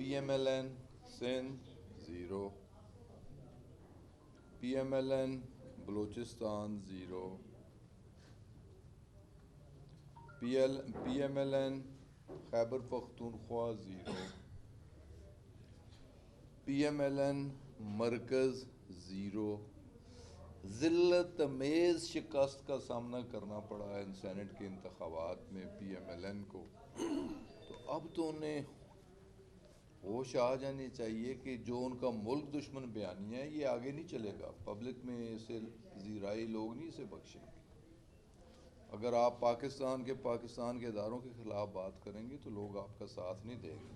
پی M L N Sindh 0، P M L N Balochistan 0، P M L N Khyber Pakhtunkhwa 0، P M L N مرکز 0۔ ذلت amaze شکست کا سامنا کرنا پڑا ہے سینٹ کے انتخابات میں پی ایم ایل این کو، تو اب تو انہیں ہوش آ جانی چاہیے کہ جو ان کا ملک دشمن بیانیہ ہے یہ آگے نہیں چلے گا، پبلک میں اسے زیرائی لوگ نہیں اسے بخشیں گے۔ اگر آپ پاکستان کے اداروں کے خلاف بات کریں گے تو لوگ آپ کا ساتھ نہیں دیں گے۔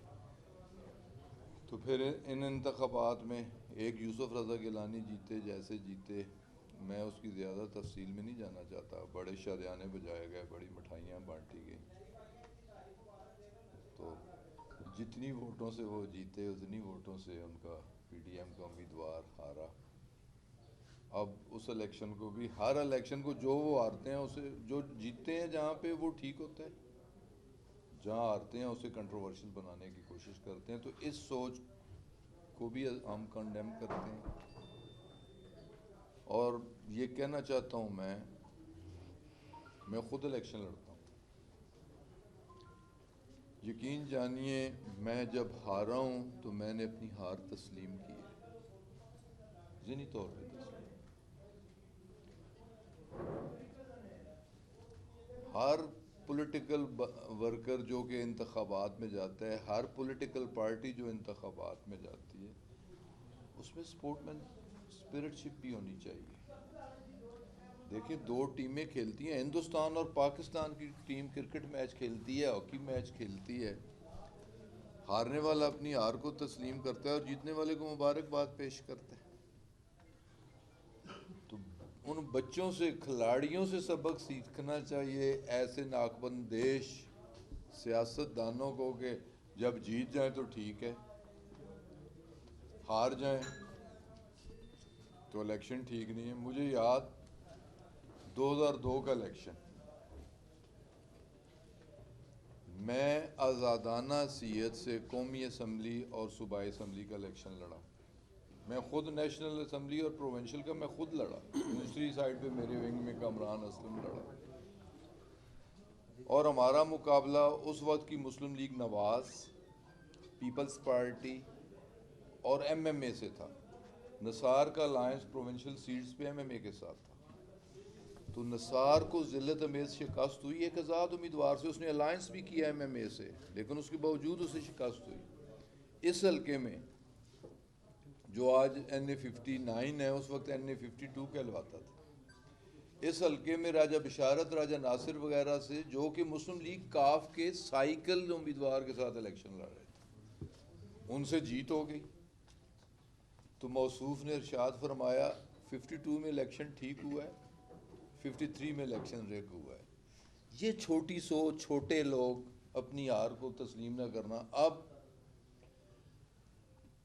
تو پھر ان انتخابات میں ایک یوسف رضا گیلانی جیتے جیسے جیتے، میں اس کی زیادہ تفصیل میں نہیں جانا چاہتا، بڑے شادیانے بجائے گئے، بڑی مٹھائیاں بانٹی گئیں، تو جتنی ووٹوں سے وہ جیتے اتنی ووٹوں سے ان کا پی ڈی ایم کا امیدوار ہارا۔ اب اس الیکشن کو بھی، ہر الیکشن کو جو وہ ہارتے ہیں اسے، جو جیتتے ہیں جہاں پہ وہ ٹھیک ہوتا ہے، جہاں ہارتے ہیں اسے کنٹروورشل بنانے کی کوشش کرتے ہیں، تو اس سوچ کو بھی ہم کنڈیم کرتے ہیں۔ اور یہ کہنا چاہتا ہوں میں خود الیکشن لڑتا ہوں، یقین جانیے میں جب ہارا ہوں تو میں نے اپنی ہار تسلیم کی ہے، ذہنی طور پہ تسلیم۔ ہر پولیٹیکل ورکر جو کہ انتخابات میں جاتا ہے، ہر پولیٹیکل پارٹی جو انتخابات میں جاتی ہے، اس میں سپورٹ مین اسپرٹ شپ بھی ہونی چاہیے۔ دیکھیں 2 ٹیمیں کھیلتی ہیں، ہندوستان اور پاکستان کی ٹیم کرکٹ میچ کھیلتی ہے، ہاکی میچ کھیلتی ہے، ہارنے والا اپنی ہار کو تسلیم کرتا ہے اور جیتنے والے کو مبارکباد پیش کرتا ہے۔ تو ان بچوں سے، کھلاڑیوں سے سبق سیکھنا چاہیے، ایسے ناکبندیش سیاست دانوں کو، کہ جب جیت جائیں تو ٹھیک ہے، ہار جائیں تو الیکشن ٹھیک نہیں ہے۔ مجھے یاد 2002 کا الیکشن، میں آزادانہ حیثیت سے قومی اسمبلی اور صوبائی اسمبلی کا الیکشن لڑا، میں خود نیشنل اسمبلی اور پروونشل کا میں خود لڑا، دوسری سائڈ پہ میرے ونگ میں کامران اسلم لڑا، اور ہمارا مقابلہ اس وقت کی مسلم لیگ نواز، پیپلز پارٹی اور ایم ایم اے سے تھا۔ نثار کا الائنس پروونشل سیٹس پہ ایم ایم اے کے ساتھ تھا، تو نثار کو ذلت امیز شکست ہوئی، ایک آزاد امیدوار سے، اس نے الائنس بھی کیا ایم ایم اے سے، لیکن اس کے باوجود اسے شکست ہوئی۔ اس حلقے میں جو آج این اے 59 ہے، اس وقت این اے 52 کہلواتا تھا، اس حلقے میں راجہ بشارت، راجہ ناصر وغیرہ سے، جو کہ مسلم لیگ کاف کے سائیکل امیدوار کے ساتھ الیکشن لڑ رہے تھے، ان سے جیت ہو گئی۔ تو موصوف نے ارشاد فرمایا 52 میں الیکشن ٹھیک ہوا ہے، 53 میں الیکشن ریگ ہوا ہے۔ یہ چھوٹی سوچ، چھوٹے لوگ اپنی ہار کو تسلیم نہ کرنا۔ اب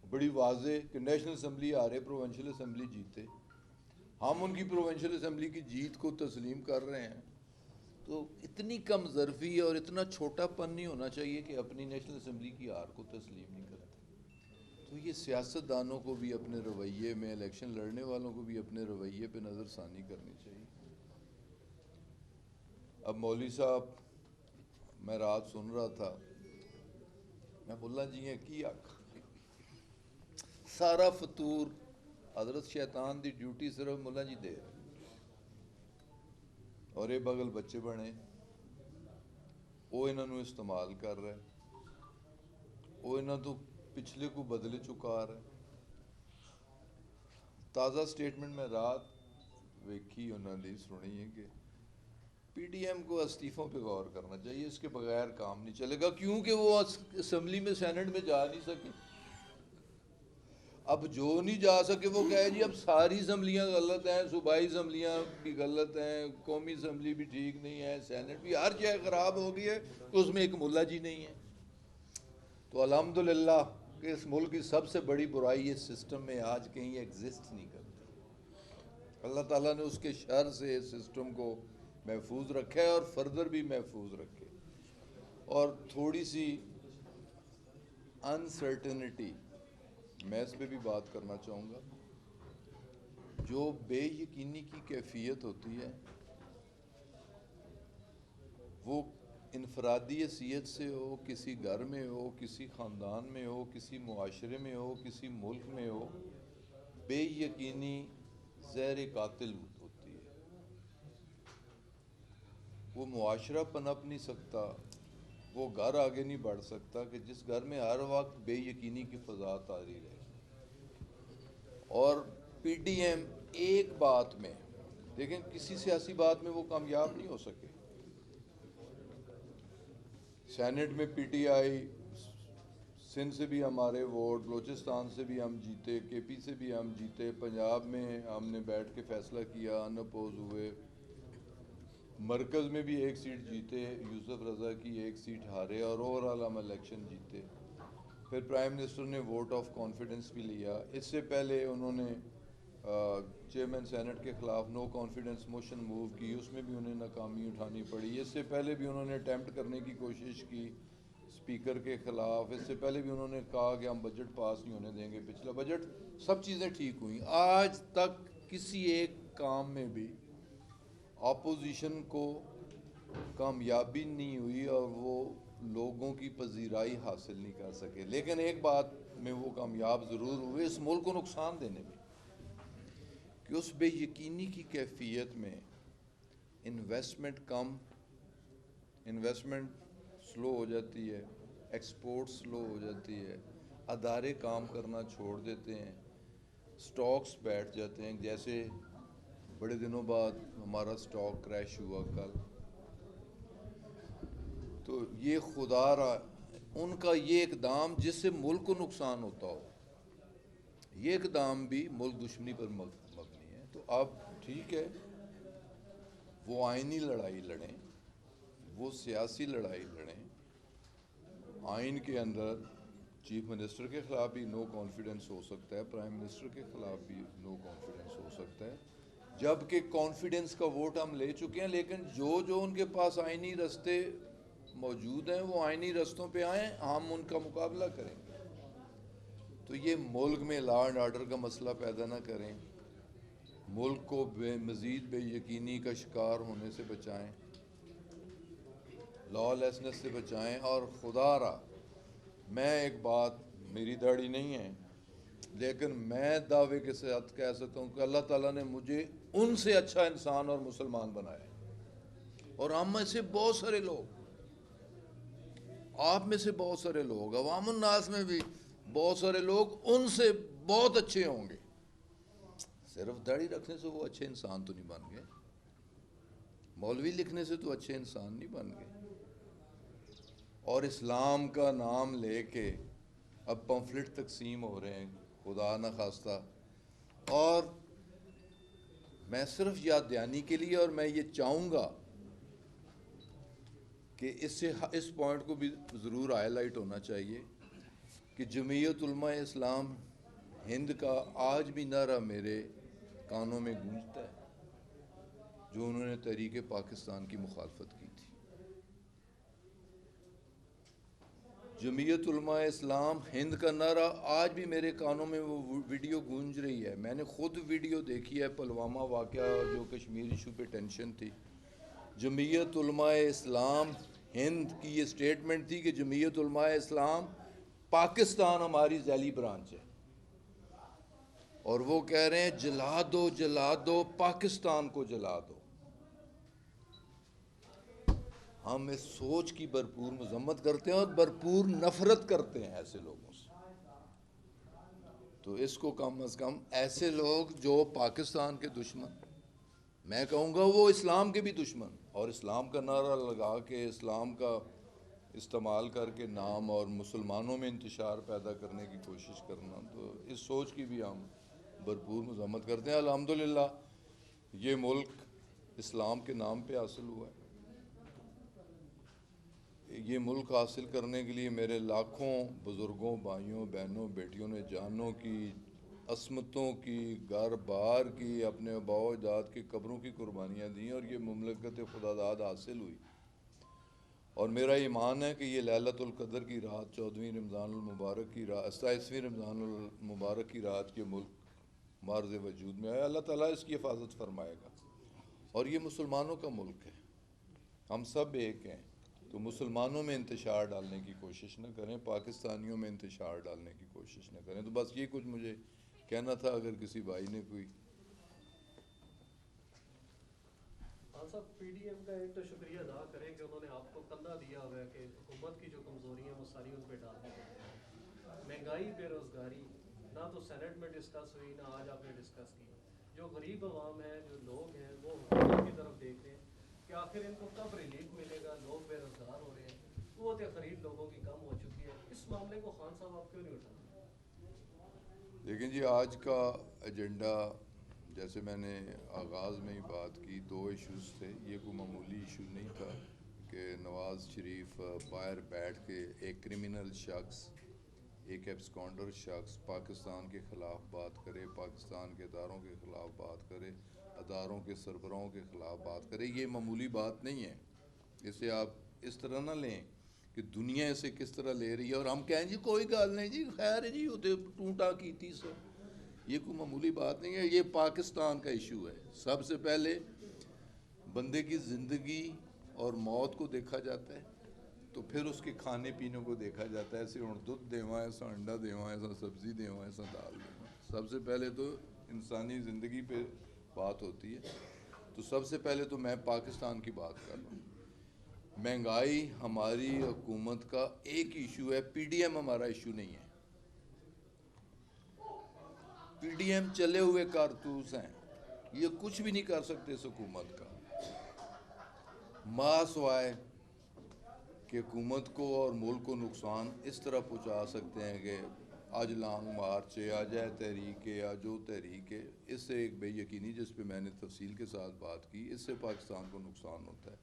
بڑی واضح کہ نیشنل اسمبلی ہارے، پروونشل اسمبلی جیتے، ہم ان کی پروونشل اسمبلی کی جیت کو تسلیم کر رہے ہیں، تو اتنی کم ظرفی اور اتنا چھوٹا پن نہیں ہونا چاہیے کہ اپنی نیشنل اسمبلی کی ہار کو تسلیم نہیں کرتے۔ تو یہ سیاست دانوں کو بھی اپنے رویے میں، الیکشن لڑنے والوں کو بھی اپنے رویے پہ نظر ثانی کرنی چاہیے۔ اب مولوی صاحب، میں رات سن رہا تھا، میں بولا جی ہیں کی آکھ سارا فطور حضرت شیطان دی ڈیوٹی صرف ملا جی دے رہے، اور یہ بغل بچے بنے، وہ انہوں نے استعمال کر رہے، وہ انہوں تو پچھلے کو بدلے چکا رہے۔ تازہ سٹیٹمنٹ میں رات ویکھی انہوں نے سنی ہے کہ پی ڈی ایم کو استعفوں پہ غور کرنا چاہیے، اس کے بغیر کام نہیں چلے گا، کیونکہ وہ اسمبلی میں، سینٹ میں جا نہیں سکے۔ اب جو نہیں جا سکے وہ کہے جی اب ساری اسمبلیاں غلط ہیں، صوبائی اسمبلیاں بھی غلط ہیں، قومی اسمبلی بھی ٹھیک نہیں ہے، سینٹ بھی، ہر جگہ خراب ہو گئی ہے، تو اس میں ایک ملا جی نہیں ہے۔ تو الحمدللہ کہ اس ملک کی سب سے بڑی برائی اس سسٹم میں آج کہیں ایگزسٹ نہیں کرتی۔ اللہ تعالیٰ نے اس کے شر سے اس سسٹم کو محفوظ رکھا ہے، اور فردر بھی محفوظ رکھے۔ اور تھوڑی سی انسرٹنٹی، میں اس پہ بھی بات کرنا چاہوں گا. جو بے یقینی کی کیفیت ہوتی ہے وہ انفرادی حیثیت سے ہو، کسی گھر میں ہو، کسی خاندان میں ہو، کسی معاشرے میں ہو، کسی ملک میں ہو، بے یقینی زہر قاتل ہوتی ہے. وہ معاشرہ پنپ نہیں سکتا، وہ گھر آگے نہیں بڑھ سکتا کہ جس گھر میں ہر وقت بے یقینی کی فضا طاری رہے. اور پی ڈی ایم ایک بات میں دیکھیں، کسی سیاسی بات میں وہ کامیاب نہیں ہو سکے. سینٹ میں پی ٹی آئی، سندھ سے بھی ہمارے ووٹ، بلوچستان سے بھی ہم جیتے، کے پی سے بھی ہم جیتے، پنجاب میں ہم نے بیٹھ کے فیصلہ کیا، ان اپوز ہوئے، مرکز میں بھی ایک سیٹ جیتے، یوسف رضا کی ایک سیٹ ہارے، اور اوورآل ہم الیکشن جیتے. پھر پرائم منسٹر نے ووٹ آف کانفیڈنس بھی لیا. اس سے پہلے انہوں نے چیئرمین سینٹ کے خلاف نو کانفیڈنس موشن موو کی، اس میں بھی انہیں ناکامی اٹھانی پڑی. اس سے پہلے بھی انہوں نے اٹیمپٹ کرنے کی کوشش کی اسپیکر کے خلاف. اس سے پہلے بھی انہوں نے کہا کہ ہم بجٹ پاس نہیں ہونے دیں گے پچھلا بجٹ. سب چیزیں ٹھیک ہوئیں. آج تک کسی ایک کام میں بھی اپوزیشن کو کامیابی نہیں ہوئی اور وہ لوگوں کی پذیرائی حاصل نہیں کر سکے. لیکن ایک بات میں وہ کامیاب ضرور ہوئے، اس ملک کو نقصان دینے میں، کہ اس بے یقینی کی کیفیت میں انویسٹمنٹ کم، انویسٹمنٹ سلو ہو جاتی ہے، ایکسپورٹ سلو ہو جاتی ہے، ادارے کام کرنا چھوڑ دیتے ہیں، سٹاکس بیٹھ جاتے ہیں. جیسے بڑے دنوں بعد ہمارا سٹاک کریش ہوا کل. تو یہ خدا را ان کا یہ اقدام جس سے ملک کو نقصان ہوتا ہو، یہ اقدام بھی ملک دشمنی پر مبنی ہے. تو اب ٹھیک ہے، وہ آئینی لڑائی لڑیں، وہ سیاسی لڑائی لڑیں. آئین کے اندر چیف منسٹر کے خلاف بھی نو کانفیڈنس ہو سکتا ہے، پرائم منسٹر کے خلاف بھی نو کانفیڈنس ہو سکتا ہے، جبکہ کانفیڈنس کا ووٹ ہم لے چکے ہیں. لیکن جو ان کے پاس آئینی رستے موجود ہیں وہ آئینی رستوں پہ آئیں، ہم ان کا مقابلہ کریں گے. تو یہ ملک میں لا اینڈ آرڈر کا مسئلہ پیدا نہ کریں، ملک کو مزید بے یقینی کا شکار ہونے سے بچائیں، لا لیسنس سے بچائیں. اور خدا را میں ایک بات، میری داڑھی نہیں ہے لیکن میں دعوے کے ساتھ کہہ سکتا ہوں کہ اللہ تعالیٰ نے مجھے ان سے اچھا انسان اور مسلمان بنایا. اور ہم میں سے بہت سارے لوگ، آپ میں سے بہت سارے لوگ، عوام الناس میں بھی بہت سارے لوگ ان سے بہت اچھے ہوں گے. صرف داڑھی رکھنے سے وہ اچھے انسان تو نہیں بن گئے، مولوی لکھنے سے تو اچھے انسان نہیں بن گئے. اور اسلام کا نام لے کے اب پمفلٹ تقسیم ہو رہے ہیں، خدا نہ خواستہ. اور میں صرف یاد دہانی کے لیے، اور میں یہ چاہوں گا کہ اس پوائنٹ کو بھی ضرور ہائی لائٹ ہونا چاہیے کہ جمعیت علماء اسلام ہند کا آج بھی نعرہ میرے کانوں میں گونجتا ہے، جو انہوں نے تحریک پاکستان کی مخالفت کی تھی. جمعیت علماء اسلام ہند کا نعرہ آج بھی میرے کانوں میں وہ ویڈیو گونج رہی ہے. میں نے خود ویڈیو دیکھی ہے، پلوامہ واقعہ جو کشمیر ایشو پہ ٹینشن تھی. جمعیت علماء اسلام ہند کی یہ سٹیٹمنٹ تھی کہ جمعیت علماء اسلام پاکستان ہماری ذیلی برانچ ہے، اور وہ کہہ رہے ہیں جلا دو جلا دو پاکستان کو جلا دو. ہم اس سوچ کی بھرپور مذمت کرتے ہیں اور بھرپور نفرت کرتے ہیں ایسے لوگوں سے. تو اس کو کم از کم ایسے لوگ جو پاکستان کے دشمن، میں کہوں گا وہ اسلام کے بھی دشمن، اور اسلام کا نعرہ لگا کے اسلام کا استعمال کر کے نام اور مسلمانوں میں انتشار پیدا کرنے کی کوشش کرنا، تو اس سوچ کی بھی ہم بھرپور مذمت کرتے ہیں. الحمدللہ یہ ملک اسلام کے نام پہ حاصل ہوا ہے. یہ ملک حاصل کرنے کے لیے میرے لاکھوں بزرگوں، بھائیوں، بہنوں، بیٹیوں نے جانوں کی، عصمتوں کی، گھر بار کی، اپنے آباء و اجداد کی قبروں کی قربانیاں دیں اور یہ مملکت خدا داد حاصل ہوئی. اور میرا ایمان ہے کہ یہ لیلۃ القدر کی رات 14ویں رمضان المبارک کی رات 27ویں رمضان المبارک کی رات کے ملک مارز وجود میں آیا، اللہ تعالیٰ اس کی حفاظت فرمائے گا. اور یہ مسلمانوں کا ملک ہے، ہم سب ایک ہیں، تو مسلمانوں میں انتشار ڈالنے کی کوشش نہ کریں، پاکستانیوں میں انتشار ڈالنے کی کوشش نہ کریں. تو بس یہ کچھ مجھے کہنا تھا. اگر کسی بھائی نے کوئی صاحب پی ڈی ایم کا ایک تو شکریہ ادا کریں کہ انہوں نے آپ کو کندھا دیا ہوا ہے کہ حکومت کی جو کمزوریاں ہیں وہ ساری ان پہ ڈال دی ہیں. مہنگائی، بے روزگاری نہ تو سینٹ میں ڈسکس ہوئی نہ آج آپ نے ڈسکس کی. جو غریب عوام ہیں، جو لوگ ہیں، وہ حکومت کی طرف دیکھ رہے ہیں کہ آخر ان کو کب ریلیف ملے گا. لوگ بے روزگار ہو رہے ہیں، قوت خرید لوگوں کی کم ہو چکی ہے. اس معاملے کو خان صاحب آپ کیوں نہیں اٹھاتے؟ دیکھیں جی، آج کا ایجنڈا جیسے میں نے آغاز میں ہی بات کی، 2 ایشوز تھے. یہ کوئی معمولی ایشو نہیں تھا کہ نواز شریف باہر بیٹھ کے ایک کرمنل شخص، ایک ایبسکانڈر شخص پاکستان کے خلاف بات کرے، پاکستان کے اداروں کے خلاف بات کرے، اداروں کے سربراہوں کے خلاف بات کرے. یہ معمولی بات نہیں ہے. اسے آپ اس طرح نہ لیں کہ دنیا اسے کس طرح لے رہی ہے اور ہم کہیں جی کوئی گل نہیں جی، خیر ہے جی، وہ تو ٹونٹا کیتی سو. یہ کوئی معمولی بات نہیں ہے. یہ پاکستان کا ایشو ہے. سب سے پہلے بندے کی زندگی اور موت کو دیکھا جاتا ہے، تو پھر اس کے کھانے پینے کو دیکھا جاتا ہے. ایسے ہوں دودھ دیواں، ایسا انڈا دیواں، ایسا سبزی دیواں، ایسا دال دیواں. سب سے پہلے تو انسانی زندگی پہ بات ہوتی ہے. تو سب سے پہلے تو میں پاکستان کی بات کر رہا ہوں. مہنگائی ہماری حکومت کا ایک ایشو ہے، پی ڈی ایم ہمارا ایشو نہیں ہے. پی ڈی ایم چلے ہوئے کارتوس ہیں، یہ کچھ بھی نہیں کر سکتے اس حکومت کا، سوائے کہ حکومت کو اور ملک کو نقصان اس طرح پہنچا سکتے ہیں کہ آج لانگ مارچ ہے، آج ہے تحریک ہے، آج وہ تحریک ہے. اس سے ایک بے یقینی جس پہ میں نے تفصیل کے ساتھ بات کی، اس سے پاکستان کو نقصان ہوتا ہے.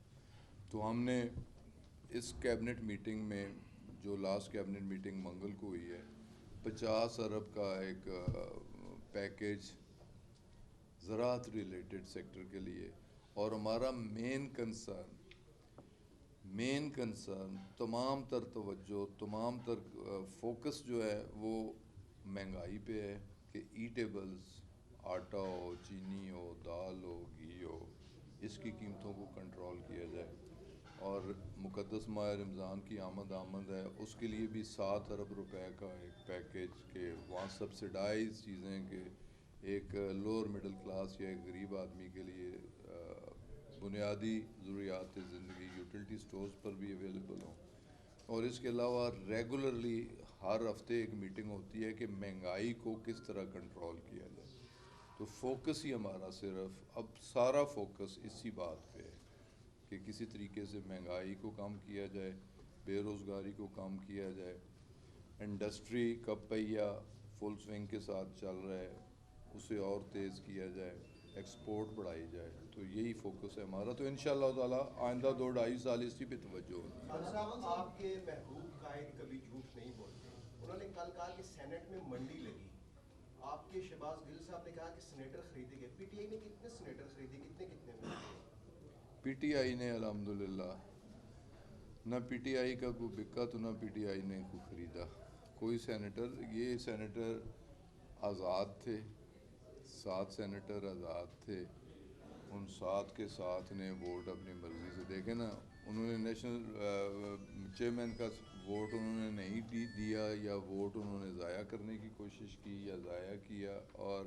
تو ہم نے اس کیبنٹ میٹنگ میں، جو لاسٹ کیبنٹ میٹنگ منگل کو ہوئی ہے، 50 ارب کا ایک پیکیج زراعت ریلیٹڈ سیکٹر کے لیے. اور ہمارا مین کنسرن تمام تر توجہ، تمام تر فوکس جو ہے وہ مہنگائی پہ ہے کہ ایٹیبلز، آٹا ہو، چینی ہو، دال ہو، گھی ہو، اس کی قیمتوں کو کنٹرول کیا جائے. اور مقدس ماہ رمضان کی آمد ہے، اس کے لیے بھی 7 ارب روپے کا ایک پیکیج کہ وہاں سبسڈائز چیزیں کہ ایک لوور مڈل کلاس یا ایک غریب آدمی کے لیے بنیادی ضروریات زندگی، یوٹیلٹی سٹورز پر بھی اویلیبل ہوں. اور اس کے علاوہ ریگولرلی ہر ہفتے ایک میٹنگ ہوتی ہے کہ مہنگائی کو کس طرح کنٹرول کیا جائے. تو فوکس ہی ہمارا صرف اب سارا فوکس اسی بات پہ ہے کہ کسی طریقے سے مہنگائی کو کم کیا جائے، بے روزگاری کو کم کیا جائے. انڈسٹری کا پہیہ فل سوئنگ کے ساتھ چل رہا ہے، اسے اور تیز کیا جائے، ایکسپورٹ بڑھائی جائے. تو یہی فوکس ہے ہمارا. تو انشاءاللہ تعالیٰ آئندہ 2-2.5 سال اسی پہ توجہ ہوگی. خان صاحب، آپ کے محبوب قائد کبھی جھوٹ نہیں بولتے. انہوں نے کل کہا کہ سینٹ میں منڈی لگی. آپ کے شہباز گل صاحب نے کہا کہ سینیٹر خریدے گئے. پی ٹی آئی نے کتنے سینیٹر خریدے، کتنے میں؟ پی ٹی آئی نے الحمدللہ نہ پی ٹی آئی کا کوئی بکا تو نہ پی ٹی آئی نے کوئی خریدا. کوئی سینیٹر، یہ سینیٹر آزاد تھے، 7 سینیٹر آزاد تھے. ان 7 کے 7 نے ووٹ اپنی مرضی سے، دیکھیں نا، انہوں نے نیشنل چیئرمین کا ووٹ انہوں نے نہیں دیا، یا ووٹ انہوں نے ضائع کرنے کی کوشش کی یا ضائع کیا، اور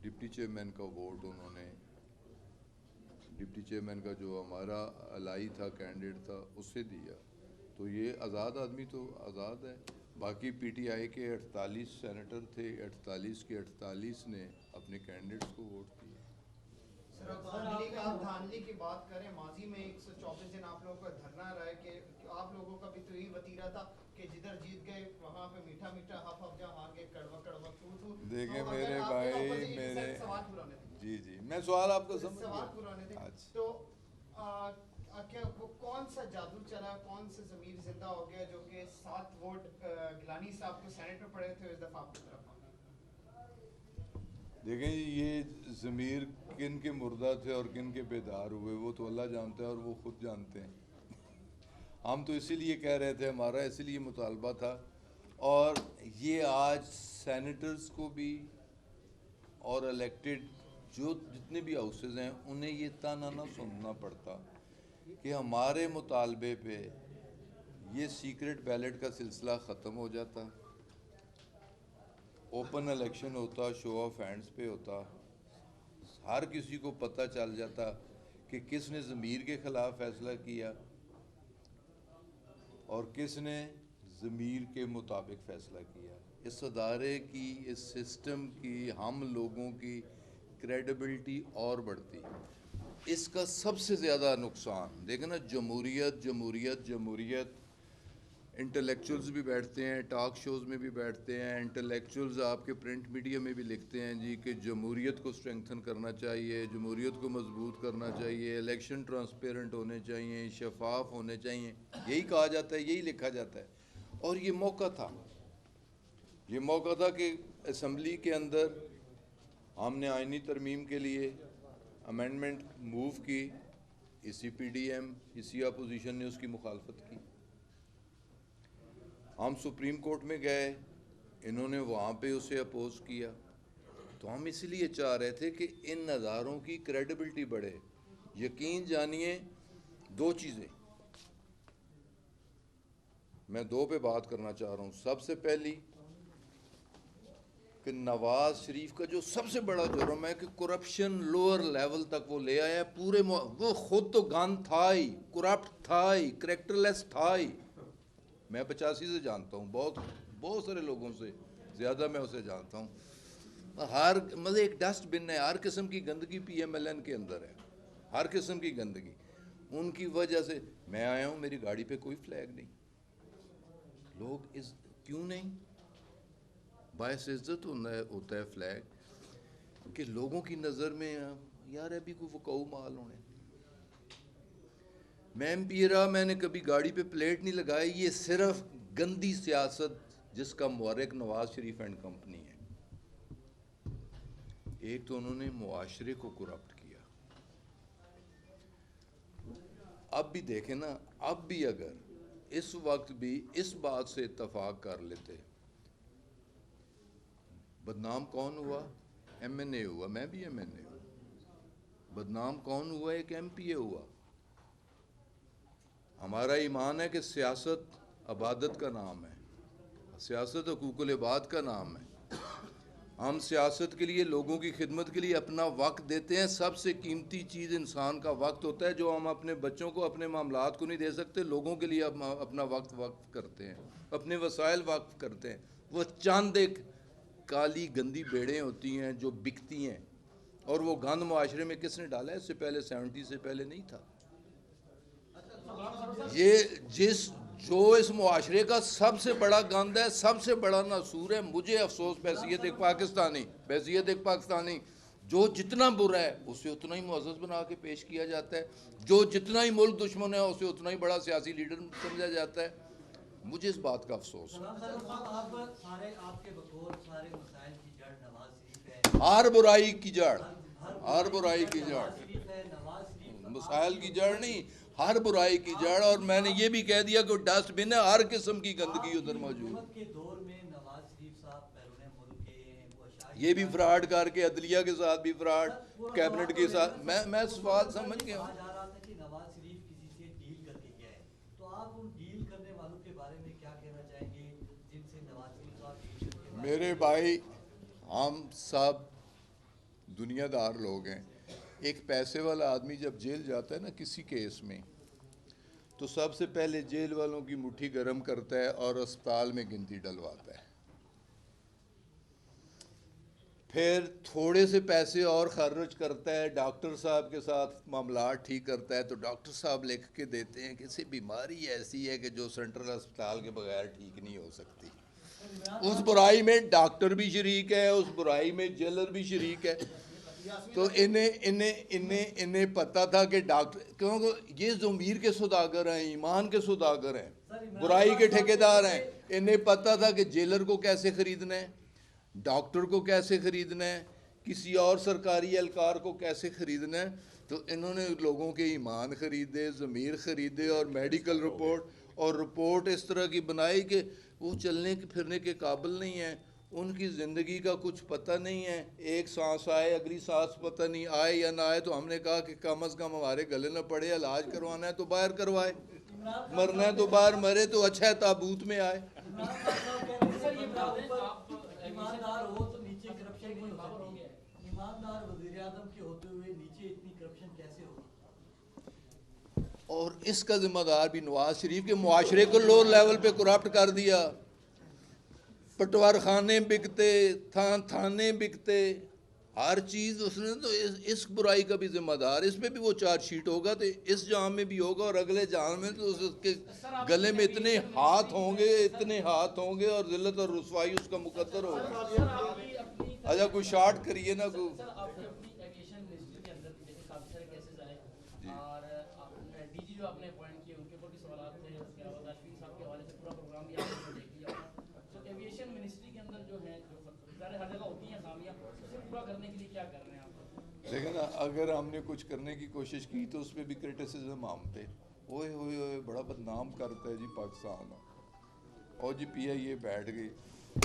ڈپٹی چیئرمین کا ووٹ انہوں نے، ڈپٹی چیئرمین کا جو ہمارا الائی تھا، کینڈیڈیٹ تھا، اسے دیا. تو یہ آزاد آدمی تو آزاد ہے. باقی پی ٹی آئی کے 48 سینیٹر تھے، 48 کے 48 نے اپنے کینڈیڈیٹس کو ووٹ کیا. سر آپ دھاندلی کی بات کریں، ماضی میں 124 دن آپ لوگوں کا دھرنا رہا ہے کہ آپ لوگوں کا بھی تو یہی وتیرہ تھا کہ جدھر جیت گئے وہاں پہ میٹھا میٹھا ہف ہف، جہاں ہار گئے کڑوا کڑوا تھو تھو. دیکھیں میرے بھائی، میرے سوال پورا ہونے تھے. جی میں سوال آپ کو سمجھ سوال گیا. پورا ہونے تھے. اچھا، تو کیا وہ کون سا جادو چلا، کون سا ضمیر زندہ ہو گیا جو کہ 7 ووٹ گیلانی صاحب کو سینٹ میں پڑے تھے اس دفعہ آپ کی طرف؟ دیکھیں یہ ضمیر کن کے مردہ تھے اور کن کے بیدار ہوئے وہ تو اللہ جانتا ہے اور وہ خود جانتے ہیں. ہم تو اسی لیے کہہ رہے تھے, ہمارا اسی لیے مطالبہ تھا, اور یہ آج سینیٹرز کو بھی اور الیکٹڈ جو جتنے بھی ہاؤسز ہیں انہیں یہ تانا نہ سننا پڑتا کہ ہمارے مطالبے پہ یہ سیکرٹ بیلٹ کا سلسلہ ختم ہو جاتا, اوپن الیکشن ہوتا, شو آف ہینڈز پہ ہوتا, ہر کسی کو پتہ چل جاتا کہ کس نے ضمیر کے خلاف فیصلہ کیا اور کس نے ضمیر کے مطابق فیصلہ کیا. اس ادارے کی, اس سسٹم کی, ہم لوگوں کی کریڈیبلٹی اور بڑھتی. اس کا سب سے زیادہ نقصان دیکھیں نا, جمہوریت جمہوریت جمہوریت, انٹلیکچوئلز بھی بیٹھتے ہیں, ٹاک شوز میں بھی بیٹھتے ہیں, انٹلیکچوئلز آپ کے پرنٹ میڈیا میں بھی لکھتے ہیں جی کہ جمہوریت کو اسٹرینگتھن کرنا چاہیے, جمہوریت کو مضبوط کرنا چاہیے, الیکشن ٹرانسپیرنٹ ہونے چاہیے, شفاف ہونے چاہیے, یہی کہا جاتا ہے, یہی لکھا جاتا ہے. اور یہ موقع تھا, یہ موقع تھا کہ اسمبلی کے اندر ہم نے آئینی ترمیم کے لیے امینڈمنٹ موو کی, اسی پی ڈی ایم, اسی اپوزیشن نے اس کی مخالفت کی. ہم سپریم کورٹ میں گئے, انہوں نے وہاں پہ اسے اپوز کیا. تو ہم اس لیے چاہ رہے تھے کہ ان اداروں کی کریڈیبلٹی بڑھے. یقین جانیے دو چیزیں میں دو پہ بات کرنا چاہ رہا ہوں. سب سے پہلی کہ نواز شریف کا جو سب سے بڑا جرم ہے کہ کرپشن لوور لیول تک وہ لے آیا ہے. پورے وہ خود تو گند تھا ہی, کرپٹ تھا ہی, کریکٹر لیس تھا ہی. میں 85 سے جانتا ہوں, بہت سارے لوگوں سے زیادہ میں اسے جانتا ہوں. ہر مطلب ایک ڈسٹ بن ہے, ہر قسم کی گندگی پی ایم ایل این کے اندر ہے, ہر قسم کی گندگی. ان کی وجہ سے میں آیا ہوں, میری گاڑی پہ کوئی فلیگ نہیں. لوگ کیوں نہیں؟ باعث عزت ہوتا ہے فلیگ کہ لوگوں کی نظر میں یار ابھی کوئی وقوع مال ہونے. میں ایم پی رہا, میں نے کبھی گاڑی پہ پلیٹ نہیں لگائی. یہ صرف گندی سیاست جس کا محرک نواز شریف اینڈ کمپنی ہے. ایک تو انہوں نے معاشرے کو کرپٹ کیا. اب بھی دیکھیں نا, اب بھی اگر اس وقت بھی اس بات سے اتفاق کر لیتے, بدنام کون ہوا؟ ایم این اے ہوا, میں بھی ایم این اے ہوں. بدنام کون ہوا؟ ایک ایم پی اے ہوا. ہمارا ایمان ہے کہ سیاست عبادت کا نام ہے, سیاست حقوق العباد کا نام ہے. ہم سیاست کے لیے, لوگوں کی خدمت کے لیے اپنا وقت دیتے ہیں. سب سے قیمتی چیز انسان کا وقت ہوتا ہے, جو ہم اپنے بچوں کو, اپنے معاملات کو نہیں دے سکتے, لوگوں کے لیے اپنا وقت وقف کرتے ہیں, اپنے وسائل وقف کرتے ہیں. وہ چاند ایک کالی گندی بیڑیں ہوتی ہیں جو بکتی ہیں, اور وہ گند معاشرے میں کس نے ڈالا ہے؟ اس سے پہلے 70 سے پہلے نہیں تھا. یہ جو اس معاشرے کا سب سے بڑا گند ہے, سب سے بڑا ناسور ہے. مجھے افسوس بحیثیت ایک پاکستانی, جو جتنا برا ہے اسے اتنا ہی معزز بنا کے پیش کیا جاتا ہے, جو جتنا ہی ملک دشمن ہے اسے اتنا ہی بڑا سیاسی لیڈر سمجھا جاتا ہے. مجھے اس بات کا افسوس ہے. ہر برائی کی جڑ, ہر برائی کی جڑ, مسائل کی جڑ نہیں, ہر برائی کی جڑ. اور میں نے یہ بھی کہہ دیا کہ ڈسٹ بن ہے, ہر قسم کی گندگی ادھر موجود ہے. یہ بھی فراڈ کر کے, عدلیہ کے ساتھ بھی فراڈ, کیبنٹ کے ساتھ. میں سوال سمجھ گیا ہوں. میرے بھائی, ہم سب دنیا دار لوگ ہیں. ایک پیسے والا آدمی جب جیل جاتا ہے نا کسی کیس میں, تو سب سے پہلے جیل والوں کی مٹھی گرم کرتا ہے اور اسپتال میں گنتی ڈلواتا ہے. پھر تھوڑے سے پیسے اور خرچ کرتا ہے, ڈاکٹر صاحب کے ساتھ معاملات ٹھیک کرتا ہے, تو ڈاکٹر صاحب لکھ کے دیتے ہیں کہ اسے بیماری ایسی ہے کہ جو سینٹرل اسپتال کے بغیر ٹھیک نہیں ہو سکتی. اس برائی میں ڈاکٹر بھی شریک ہے, اس برائی میں جیلر بھی شریک ہے. تو انہیں پتہ تھا کہ ڈاکٹر, کیونکہ یہ ضمیر کے سوداگر ہیں, ایمان کے سوداگر ہیں, برائی کے ٹھیکیدار ہیں. انہیں پتہ تھا کہ جیلر کو کیسے خریدنا ہے, ڈاکٹر کو کیسے خریدنا ہے, کسی اور سرکاری اہلکار کو کیسے خریدنا ہے. تو انہوں نے لوگوں کے ایمان خریدے, ضمیر خریدے, اور میڈیکل رپورٹ اس طرح کی بنائی کہ وہ چلنے پھرنے کے قابل نہیں ہیں, ان کی زندگی کا کچھ پتہ نہیں ہے, ایک سانس آئے اگلی سانس پتہ نہیں آئے یا نہ آئے. تو ہم نے کہا کہ کم از کم ہمارے گلے نہ پڑے, علاج کروانا ہے تو باہر کروائے, مرنا ہے تو باہر مرے, تو اچھا ہے تابوت میں آئے. ایماندار ہو تو نیچے کرپشن نہیں ہو سکتی. ایماندار وزیر اعظم کے ہوتے ہوئے نیچے اتنی کرپشن کیسے ہوگی؟ اور اس کا ذمہ دار بھی نواز شریف کے معاشرے کو لو لیول پہ کرپٹ کر دیا. پٹوار خانے بکتے, تھانے بکتے, ہر چیز اس نے. تو اس برائی کا بھی ذمہ دار, اس پہ بھی وہ چارج شیٹ ہوگا, تو اس جام میں بھی ہوگا, اور اگلے جام میں تو اس کے گلے میں اتنے ہاتھ ہوں گے اور ذلت اور رسوائی اس کا مقدر ہوگا. اچھا کوئی شارٹ کریے نا کوئی. سر آپ نے اپنی ایویشن منسٹری کے اندر جیسے کافی سارے کیسز آئے, اور ڈی جی جو آپ نے اپوائنٹ کیے ان کے اوپر بھی سوالات تھے, اس کے علاوہ اشوین صاحب کے حوالے سے پورا پروگرام بھی آپ نے دیکھ لیا. تو ایویشن منسٹری کے اندر جو ہے جو ظاہر ہر جگہ ہوتی ہیں خامیاں, اسے پورا کرنے کے لیے کیا کر رہے ہیں آپ؟ دیکھیں نا, اگر ہم نے کچھ کرنے کی کوشش کی تو اس پہ بھی کرٹیسزم ہم پہ, اوئے ہوئے ہوئے بڑا بدنام کرتا ہے جی پاکستان. اور جی پی آئی اے بیٹھ گئی,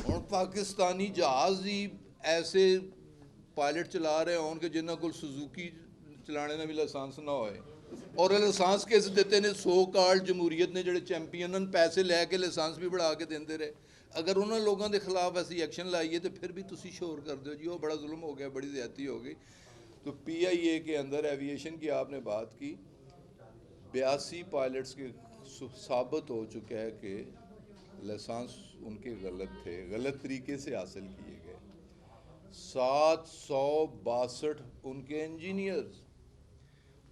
اور پاکستانی جہاز ہی ایسے پائلٹ چلا رہے ہوں کہ جنہوں کو سوزوکی چلانے نے بھی لائسنس نہ ہوئے, اور لائسنس کیسے دیتے نے, سو کارڈ جمہوریت نے جڑے چیمپئن پیسے لے کے لائسنس بھی بڑھا کے دیندے رہے. اگر انہوں لوگوں کے خلاف ایسی ایکشن لائیے تو پھر بھی تسی شور کر دو جی وہ بڑا ظلم ہو گیا, بڑی زیادتی ہو گئی. تو پی آئی اے کے اندر ایویشن کی آپ نے بات کی, 82 پائلٹس کے ثابت ہو چکا ہے کہ لائسنس ان کے غلط تھے, غلط طریقے سے حاصل کیے گئے. 762 ان کے انجینئرز,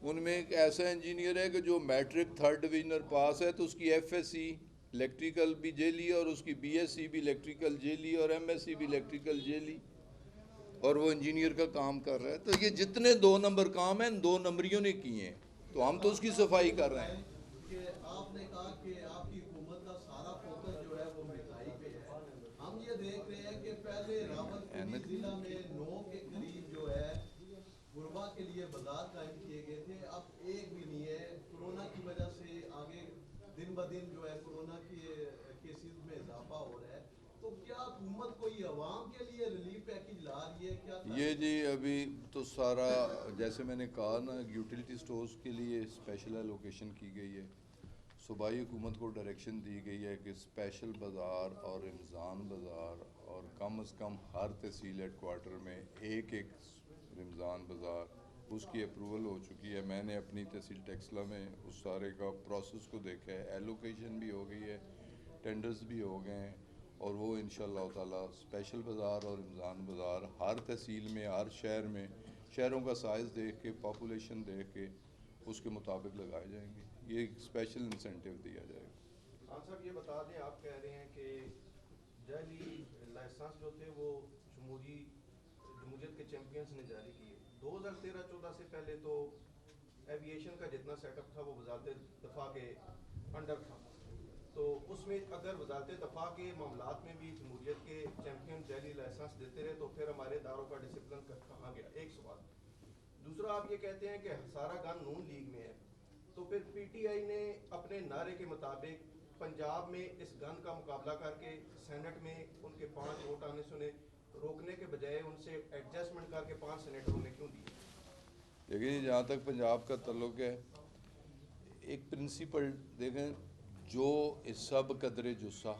ان میں ایک ایسا انجینئر ہے کہ جو میٹرک 3rd ڈویژنر پاس ہے تو اس کی ایف ایس سی الیکٹریکل بھی جے لی, اور اس کی بی ایس سی بھی الیکٹریکل جے لی, اور ایم ایس سی بھی الیکٹریکل جے لی, اور وہ انجینئر کا کام کر رہا ہے. تو یہ جتنے 2 نمبر کام ہیں 2 نمبریوں نے کیے ہیں, تو ہم تو اس کی صفائی کر رہے ہیں. کہ آپ نے کہا کہ آپ کی حکومت کا سارا فوکس جو ہے وہ مہنگائی پہ ہے. ہم یہ دیکھ رہے ہیں کہ پہلے راولپنڈی ضلع میں 9 کے قریب جو ہے غربا کے لیے بازار قائم کیے گئے تھے, اب ایک بھی نہیں ہے. کورونا کی وجہ سے آگے دن بدن جو ہے کورونا کے کیسز میں اضافہ ہو رہا ہے, تو کیا حکومت کوئی عوام کے لیے ریلیف پیکج لا رہی ہے کیا؟ یہ جی ابھی تو سارا جیسے میں نے کہا نا, یوٹیلیٹی سٹورز کے لیے اسپیشل ایلوکیشن کی گئی ہے. صوبائی حکومت کو ڈائریکشن دی گئی ہے کہ اسپیشل بازار اور رمضان بازار, اور کم از کم ہر تحصیل ہیڈ کوارٹر میں ایک رمضان بازار, اس کی اپروول ہو چکی ہے. میں نے اپنی تحصیل ٹیکسلا میں اس سارے کا پروسیس کو دیکھا ہے, ایلوکیشن بھی ہو گئی ہے, ٹینڈرز بھی ہو گئے ہیں, اور وہ انشاءاللہ تعالیٰ اسپیشل بازار اور رمضان بازار ہر تحصیل میں, ہر شہر میں, شہروں کا سائز دیکھ کے, پاپولیشن دیکھ کے اس کے مطابق لگائے جائیں گے. یہ ایک اسپیشل انسینٹیو دیا جائے گا. خان صاحب یہ بتا دیں, آپ کہہ رہے ہیں کہ جعلی لائسنس جو تھے وہ جمہوریت کے چیمپئنز نے جاری کیے. 2013-14 سے پہلے تو ایویشن کا جتنا سیٹ اپ تھا وہ وزارت دفاع کے انڈر تھا, تو اس میں اگر وزارت دفاع کے معاملات میں بھی جمہوریت کے چیمپئن جعلی لائسنس دیتے رہے تو پھر ہمارے اداروں کا ڈسپلن کہاں گیا؟ ایک سوال. دوسرا, آپ یہ کہتے ہیں کہ سارا گن نون لیگ میں ہے, تو پھر پی ٹی آئی نے اپنے نعرے کے مطابق پنجاب میں اس گن کا مقابلہ کر کے سینٹ میں ان کے 5 ووٹ آنے سے انہیں روکنے کے بجائے ان سے ایڈجسٹمنٹ کر کے 5 سینیٹروں نے کیوں دیے؟ لیکن جہاں تک پنجاب کا تعلق ہے, ایک پرنسپل دیکھیں, جو سب قدر جسہ,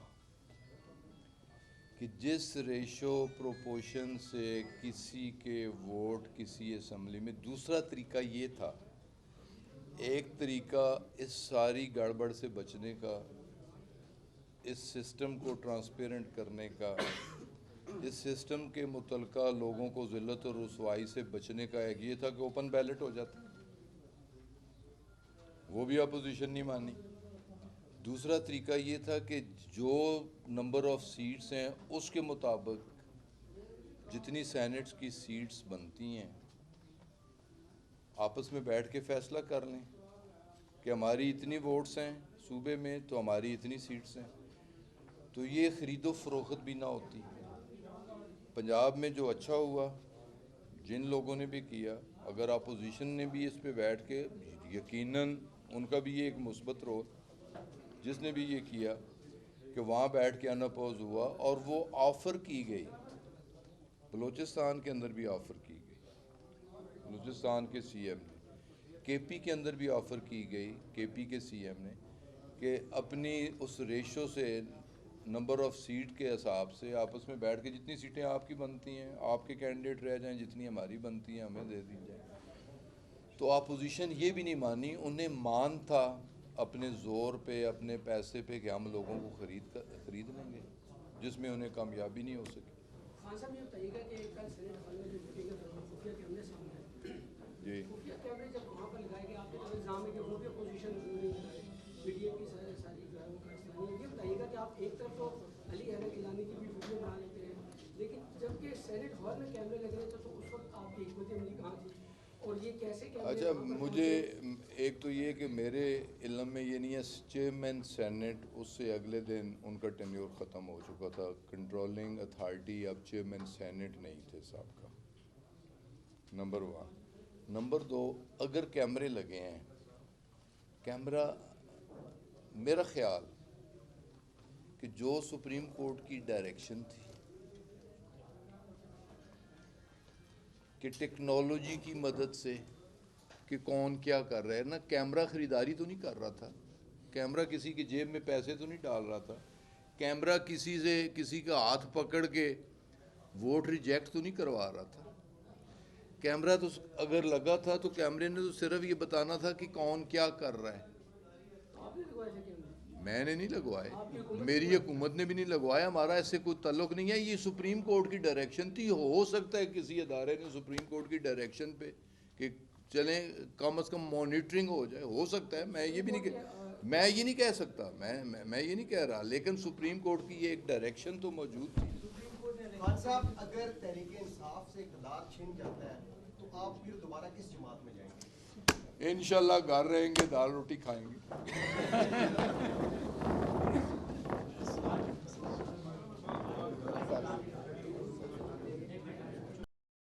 کہ جس ریشو پروپورشن سے کسی کے ووٹ کسی اسمبلی میں. دوسرا طریقہ یہ تھا, ایک طریقہ اس ساری گڑبڑ سے بچنے کا, اس سسٹم کو ٹرانسپیرنٹ کرنے کا, اس سسٹم کے متعلقہ لوگوں کو ذلت اور رسوائی سے بچنے کا ایک یہ تھا کہ اوپن بیلٹ ہو جاتا, وہ بھی اپوزیشن نہیں مانی. دوسرا طریقہ یہ تھا کہ جو نمبر آف سیٹس ہیں اس کے مطابق جتنی سینٹس کی سیٹس بنتی ہیں آپس میں بیٹھ کے فیصلہ کر لیں کہ ہماری اتنی ووٹس ہیں صوبے میں تو ہماری اتنی سیٹس ہیں, تو یہ خرید و فروخت بھی نہ ہوتی. پنجاب میں جو اچھا ہوا, جن لوگوں نے بھی کیا, اگر اپوزیشن نے بھی اس پہ بیٹھ کے یقیناً ان کا بھی یہ ایک مثبت رول جس نے بھی یہ کیا کہ وہاں بیٹھ کے انپوز ہوا اور وہ آفر کی گئی بلوچستان کے اندر بھی آفر کی گئی بلوچستان کے سی ایم نے کے پی کے اندر بھی آفر کی گئی کے پی کے سی ایم نے کہ اپنی اس ریشو سے نمبر آف سیٹ کے حساب سے آپس میں بیٹھ کے جتنی سیٹیں آپ کی بنتی ہیں آپ کے کینڈیڈیٹ رہ جائیں جتنی ہماری بنتی ہیں ہمیں دے دی جائیں. تو اپوزیشن یہ بھی نہیں مانی انہیں مان تھا اپنے زور پہ اپنے پیسے پہ کہ ہم لوگوں کو خرید لیں گے جس میں انہیں کامیابی نہیں ہو سکی. خان صاحب یہ بتائیے گا کہ کل سینٹ ہال میں جو میٹنگ ہے خفیہ کیمرے سامنے ہیں جی خفیہ کیمرے جب وہاں پر لگائے گئے آپ کے الزام ہے کہ وہ بھی اپوزیشن نہیں ہے پی ڈی ایم کی ساری جو ہے وہ کارستانی ہے. یہ بتائیے گا کہ آپ ایک طرف تو علی حیدر گیلانی کی بھی ویڈیو بنا لیتے ہیں لیکن جب کہ سینٹ ہال میں کیمرے لگ رہے تھے تو اس وقت آپ کی حکمت عملی کہاں تھی اور یہ کیسے کیمرے اچھا مجھے ایک تو یہ کہ میرے علم میں یہ نہیں ہے چیئرمین سینٹ اس سے اگلے دن ان کا ٹینیور ختم ہو چکا تھا کنٹرولنگ اتھارٹی اب چیئرمین سینٹ نہیں تھے صاحب کا. نمبر 1. نمبر 2 اگر کیمرے لگے ہیں کیمرہ میرا خیال کہ جو سپریم کورٹ کی ڈائریکشن تھی کہ ٹیکنالوجی کی مدد سے کہ کون کیا کر رہا ہے نا کیمرہ خریداری تو نہیں کر رہا تھا کیمرہ کسی کی جیب میں پیسے تو نہیں ڈال رہا تھا کیمرہ کسی سے کسی کا ہاتھ پکڑ کے ووٹ ریجیکٹ تو نہیں کروا رہا تھا. کیمرہ تو اگر لگا تھا تو کیمرے نے تو صرف یہ بتانا تھا کہ کون کیا کر رہا ہے. آپ نے لگوائے تھے کیمرے میں نے نہیں لگوائے میری حکومت نے بھی نہیں لگوایا ہمارا اس سے کوئی تعلق نہیں ہے. یہ سپریم کورٹ کی ڈائریکشن تھی. ہو سکتا ہے کسی ادارے نے سپریم کورٹ کی ڈائریکشن پہ کہ چلیں کم از کم مانیٹرنگ ہو جائے ہو سکتا ہے. میں یہ نہیں کہہ سکتا میں یہ نہیں کہہ رہا لیکن سپریم کورٹ کی یہ ایک ڈائریکشن تو موجود تھی. خان صاحب اگر تحریک انصاف سے اقتدار چھن جاتا ہے تو آپ پھر دوبارہ کس جماعت میں جائیں گے؟ انشاءاللہ گھر رہیں گے دال روٹی کھائیں گے.